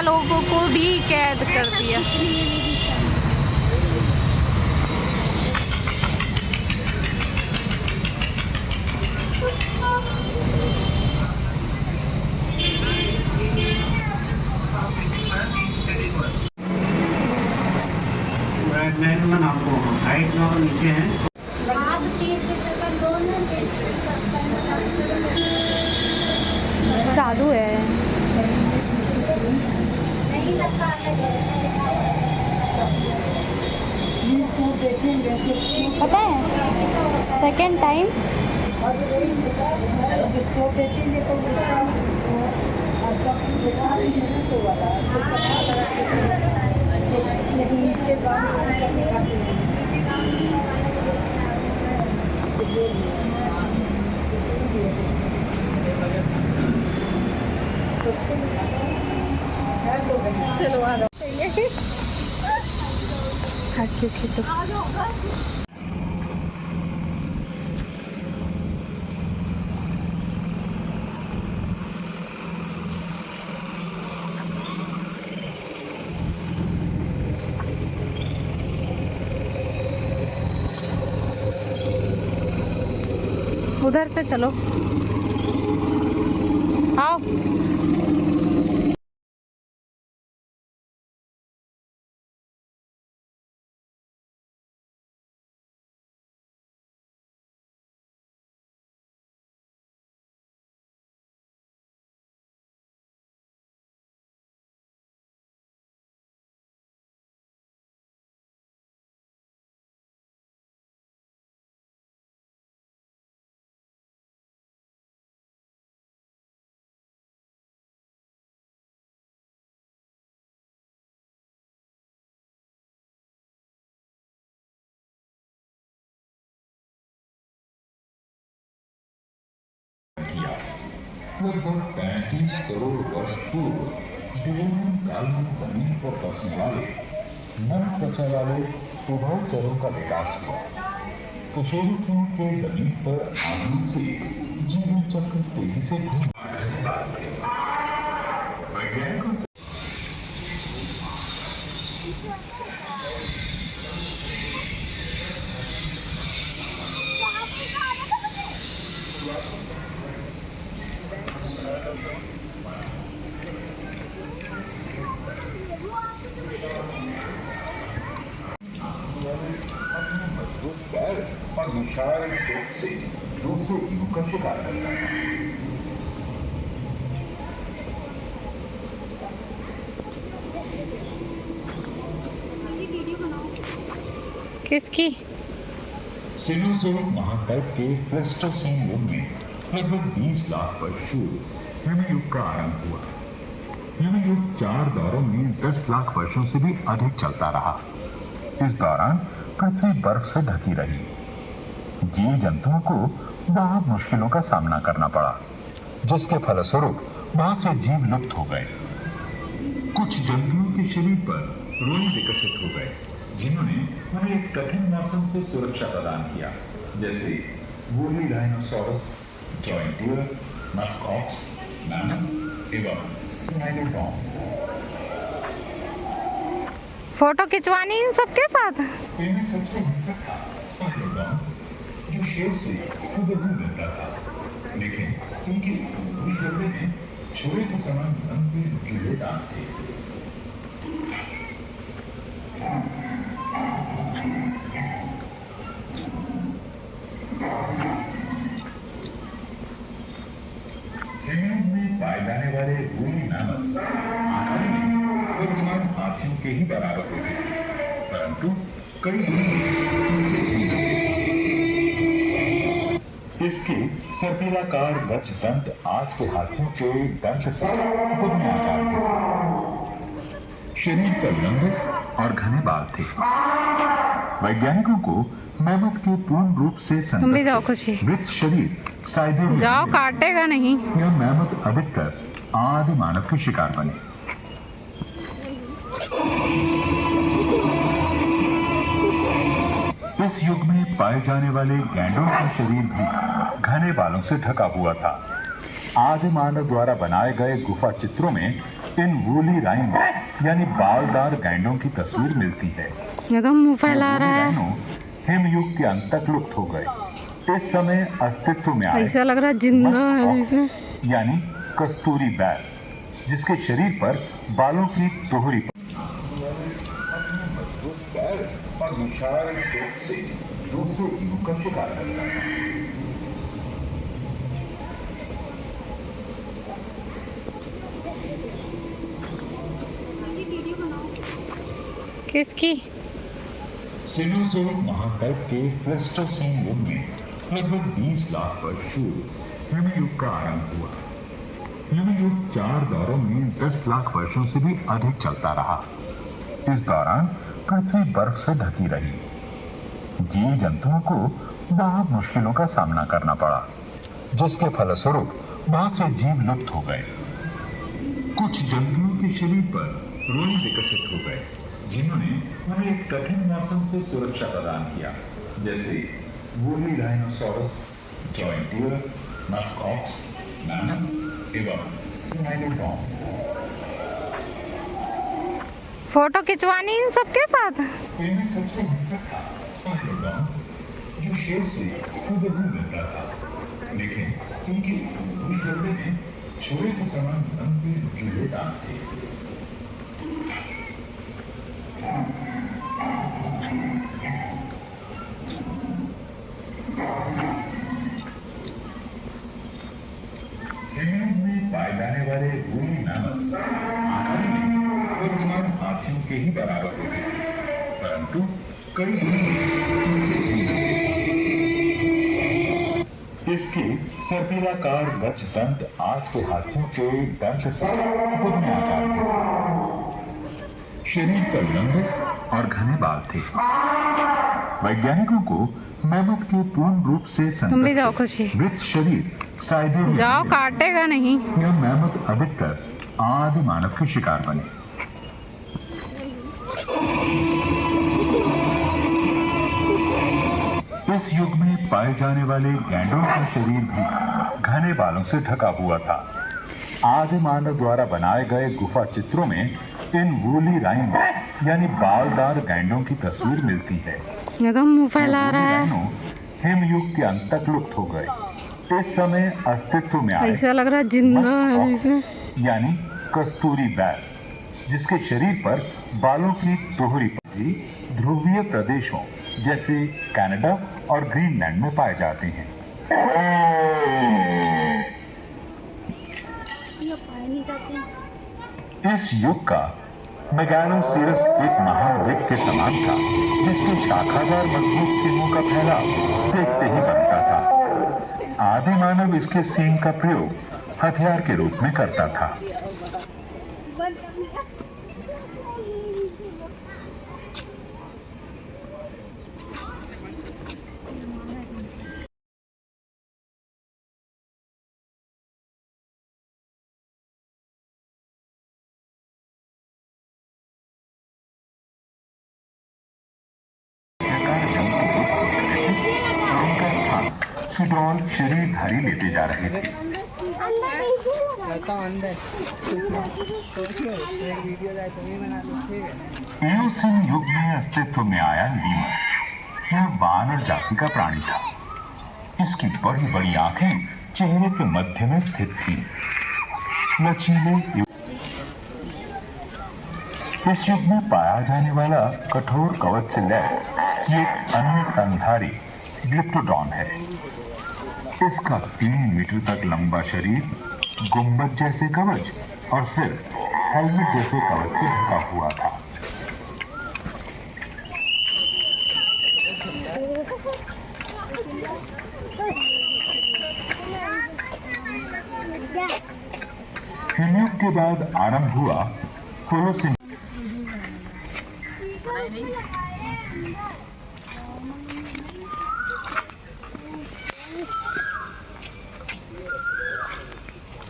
लोगों को भी कैद कर दिया। आपको हाइट में नीचे है चालू है। पता है सेकेंड टाइम चलो आ जाओ हर चीज़ की तो उधर से चलो आओ। लगभग 35 करोड़ वर्ष पूर्व डिवोनियन काल में जमीन पर बसने वाले नर त्वचा वाले उभयचरों का विकास हुआ। कशेरुकियों के जमीन पर आने से जीवन चक्र तेजी से घूम वैज्ञानिकों और विशाल पेट से दूसरे जीवों का शिकार करता है। किसकी? सिनोज़ोइक महाद्वीप के प्लेस्टोसीन युग में लगभग 20 लाख वर्ष पूर्व हिमयुग का आरंभ हुआ। हिमयुग 4 दौरों में 10 लाख वर्षों से भी अधिक चलता रहा। इस दौरान पृथ्वी बर्फ से ढकी रही। जीव जंतुओं को बहुत मुश्किलों का सामना करना पड़ा, जिसके फलस्वरूप बहुत से जीव लुप्त हो गए। कुछ जंतुओं के शरीर पर रोए विकसित हो गए, जिन्होंने उन्हें इस कठिन मौसम से सुरक्षा प्रदान किया, जैसे woolly rhinoceros, giant deer, musk ox, mammoth एवं स्नाइलोडॉन। फोटो खिंचवानी इन सबके साथ। इनमें सबसे हिंसक था स्नाइलोडॉन, जो शेर से हूबहू मिलता था, लेकिन उनके पूरी जबड़े में छुरे के समान लंबे नुकीले दांत थे। हिमयुग में पाए जाने वाले वूली मैमथ आकार में वर्तमान हाथियों के ही बराबर होते थे, परंतु कई उनसे भिन्न थे। इसके सर्पिलाकार गज दंत आज के हाथियों के दंत से दुगने आकार के थे। शरीर पर लंबे और घने बाल थे। वैज्ञानिकों को मैमथ के पूर्ण रूप से मृत शरीर साइबेरिया जाओ, काटेगा नहीं। यह मैमथ अधिकतर आदि मानव के शिकार बने। इस युग में पाए जाने वाले गैंडों का शरीर भी घने बालों से ढका हुआ था। आदि मानव द्वारा बनाए गए गुफा चित्रों में इन वूली राइन यानी बालदार गैंडों की तस्वीर मिलती है। एकदम मुंह फैला रहा है। राइनो हिमयुग के अंत तक लुप्त हो गए। इस समय अस्तित्व में आए ऐसा लग रहा है जिंदा है जैसे। यानी कस्तूरी बैल, जिसके शरीर पर बालों की तोहरी और विशाल चोट से दूसरे जीवों का शिकार करता है। किसकी? सिनोज़ोइक महाद्वीप के प्लेस्टोसीन युग में लगभग 20 लाख वर्ष पूर्व हिमयुग का आरंभ हुआ। हिमयुग 4 दौरों में 10 लाख वर्षों से भी अधिक चलता रहा। इस दौरान पृथ्वी बर्फ से ढकी रही। जीव जंतुओं को बहुत मुश्किलों का सामना करना पड़ा, जिसके फलस्वरूप बहुत से जीव लुप्त हो गए। कुछ जंतुओं के शरीर पर रोए विकसित हो गए, जिन्होंने उन्हें इस कठिन मौसम से सुरक्षा प्रदान किया, जैसे woolly rhinoceros, giant deer, musk ox, mammoth एवं सिनाइडोडॉन। फोटो खिंचवानी इन सबके साथ। इनमें सबसे हिंसक था स्पाइडोडॉन, जो शेर से हूबहू मिलता था, लेकिन उनके पूरी जबड़े में छुरे के समान लंबे नुकीले दांत थे। हिमयुग में पाए जाने वाले वूली मैमथ आकार में वर्तमान हाथियों के ही बराबर होते थे, परंतु कई गुणों में उनसे भिन्न थे। इसके सर्पिलाकार गज दंत आज के हाथियों के दंत से दुगने आकार के थे। शरीर पर लंबे और घने बाल थे। वैज्ञानिकों को मैमथ के पूर्ण रूप से तुम भी जाओ खुशी। मृत शरीर साइबेरिया जाओ, काटेगा नहीं। यह मैमथ अधिकतर आदि मानव के शिकार बने। इस युग में पाए जाने वाले गैंडों का शरीर भी घने बालों से ढका हुआ था। आदि मानव द्वारा बनाए गए गुफा चित्रों में इन वूली राइन यानी बालदार गैंडों की तस्वीर मिलती है। एकदम मुंह फैला रहा है। राइनो हिमयुग के अंत तक लुप्त हो गए। इस समय अस्तित्व में आए ऐसा लग रहा है जिंदा है जैसे। यानी कस्तूरी बैल, जिसके शरीर पर बालों की तोहरी पट्टी ध्रुवीय प्रदेशों जैसे कनाडा और ग्रीनलैंड में पाए जाते हैं। इस युग का मेगालोसीरस एक महावृक्ष के समान था, जिसके शाखादार मजबूत सींगों का फैलाव देखते ही बनता था। आदि मानव इसके सींग का प्रयोग हथियार के रूप में करता था। सिडोल शरीरधारी लेते जा रहे थे। एओसिन युग में अस्तित्व में आया लीमर। यह वानर जाति का प्राणी था। इसकी बड़ी बड़ी आंखें चेहरे के मध्य में स्थित थी। लचीले इस युग में पाया जाने वाला कठोर कवच से लैस ये एक अन्य स्तनधारी ग्लिप्टोडॉन है। इसका 3 मीटर तक लंबा शरीर गुंबद जैसे कवच और सिर हेलमेट जैसे कवच से ढका हुआ था। हिमयुग के बाद आरंभ हुआ होलोसिन।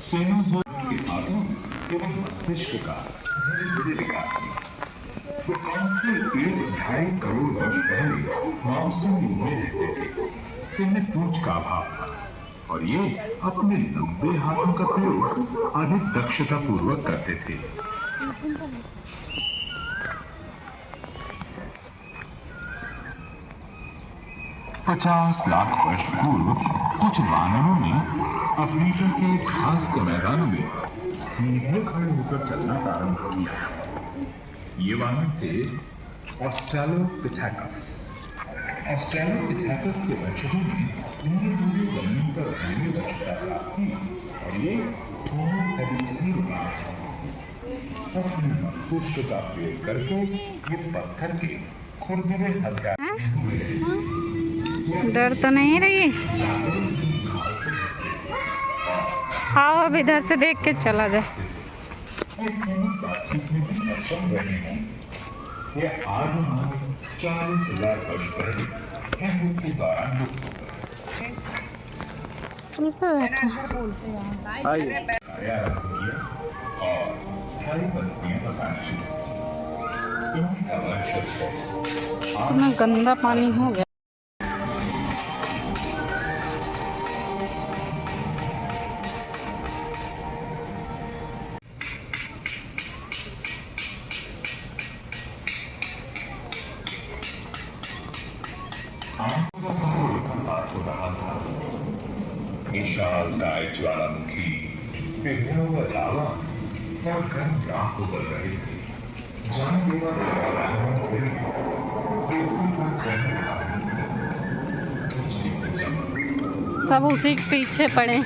सेनोज़ोइक के हाथों एवं मस्तिष्क का धीरे-धीरे विकास हुआ। वो कौन से 1.5 करोड़ वर्ष पहले मॉनसून युग में रहते थे। इनमें पूंछ का अभाव था। और ये अपने लंबे हाथों का प्रयोग अधिक दक्षता पूर्वक करते थे। 50 लाख वर्ष पूर्व कुछ वानरों ने अफ्रीका के घास के मैदानों में सीधे खड़े होकर चलना प्रारंभ किया। ये वानर थे ऑस्ट्रेलोपिथेकस। ऑस्ट्रेलोपिथेकस के वंशजों ने धीरे धीरे जमीन पर रहने दक्षता प्राप्त की और ये होमो हेबिलिस में रूपांतरित हुए। अपने मस्तिष्क का प्रयोग करके ये पत्थर के खुरदुरे हथियार हुए। डर तो नहीं रही? आओ अब इधर से देख के चला जाए। बातचीत में भी सक्षम रहे हैं। यह आदि 40,000 वर्ष पहले हिंदू के दौरान लुप्त हो गए। आरंभ किया और स्थायी बस्तियां बसानी शुरू की। इनका वंशज है। इतना गंदा पानी हो गया। विशालकाय ज्वालामुखी पिघला हुआ लावा और गर्म राख उबल रहे थे। जानलेवा पर्यावरण के लिए पृथ्वी पर रहने वाले दूसरी प्रजातियां सब उसी के पीछे पड़े।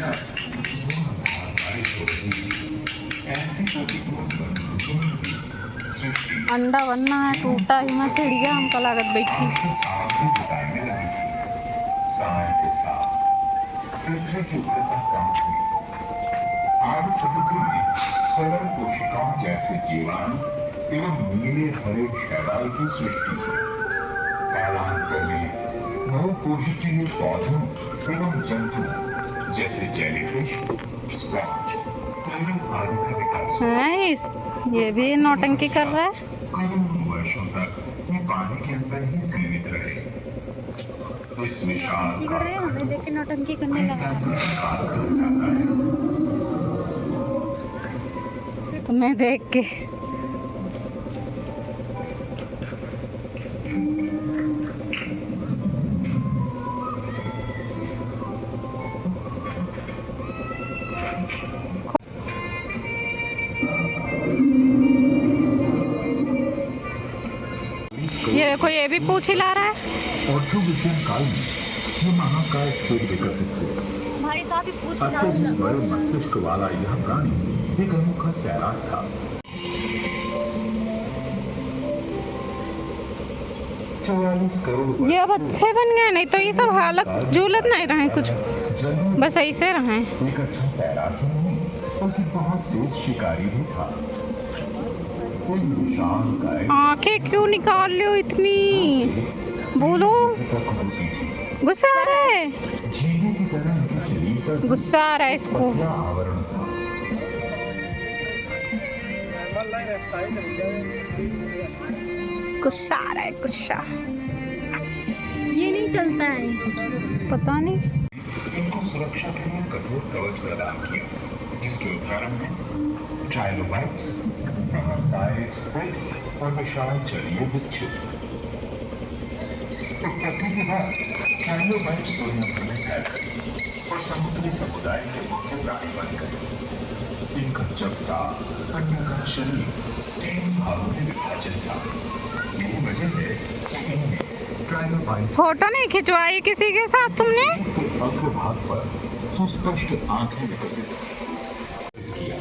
अंडा बनना है, टूटा ही मैं चिड़िया हमको लागत बैठी। समय के साथ पृथ्वी की उग्रता कम हुई। आर्य समुद्र में सरल कोशिकाओं जैसे जीवाणु एवं नीले हरे शैवाल की सृष्टि हुई। कालांतर में बहुकोशिकीय पौधों एवं जंतु जैसे जेलीफिश, स्पॉन्ज, प्लूरम आदि का विकास हुआ। ये भी नौटंकी कर रहा है। करोड़ों वर्षों तक ये पानी के अंदर ही सीमित रहे। इस विशाल हमें देख के नौटंकी करने लगा। तुम्हें देख के ये देखो, ये भी पूछ ही ला रहा है। ऑर्थोविशियन काल में ये महाकाय खेल विकसित हुए। भाई साहब ही पूछ अत्यधिक बड़े मस्तिष्क वाला यह प्राणी एक अनोखा तैराक था। 44 करोड़ ये अब अच्छे बन गए, नहीं तो ये सब हालत झूलत नहीं रहे, कुछ बस ऐसे रहे। एक अच्छा तैराक ही नहीं बल्कि बहुत तेज शिकारी भी था। कोई विशाल गाय आंखें क्यों निकाल लो इतनी? बोलो, तक होती थी। गुस्सा आ रहा है, झींगे की तरह इनके शरीर पर गुस्सा आ रहा है इसको। पतला आवरण था। गुस्सा आ रहा है, गुस्सा। ये नहीं चलता है। पता नहीं। इनको सुरक्षा के लिए कठोर कवच प्रदान किया, जिसके उदाहरण हैं ट्राइलोबाइट्स, और विशाल जलीय बिच्छू। उत्पत्ति के बाद ट्राइलोबाइट्स दुनिया भर में फैल गए और समुद्री समुदाय के मुख्य प्राणी बन गए। इनका चपटा अंडाकार शरीर 3 भागों में विभाजित था। यही वजह है कि इनमें ट्राइलोबाइट फोटो नहीं खिंचवाई किसी के साथ तुमने? अग्रभाग पर सुस्पष्ट आंखें विकसित किया।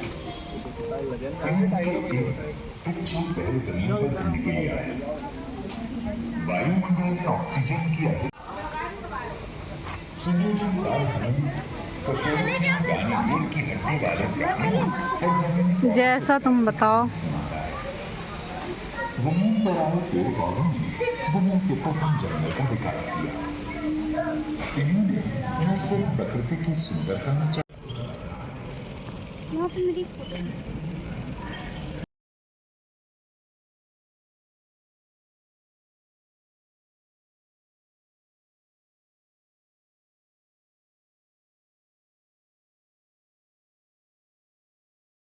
बिच्छू पहले जमीन पर रहने के लिए आए। वायुमंडल में ऑक्सीजन की अधिक संयोजन कालखंड कशेरुकी गानीमेर की हड्डी वाले प्राणी और जमीन जैसा तुम बताओ। जमीन पर आए पेड़ पौधों ने दुनिया के प्रथम जंगल का विकास किया। इन्होंने न सिर्फ प्रकृति की सुंदरता में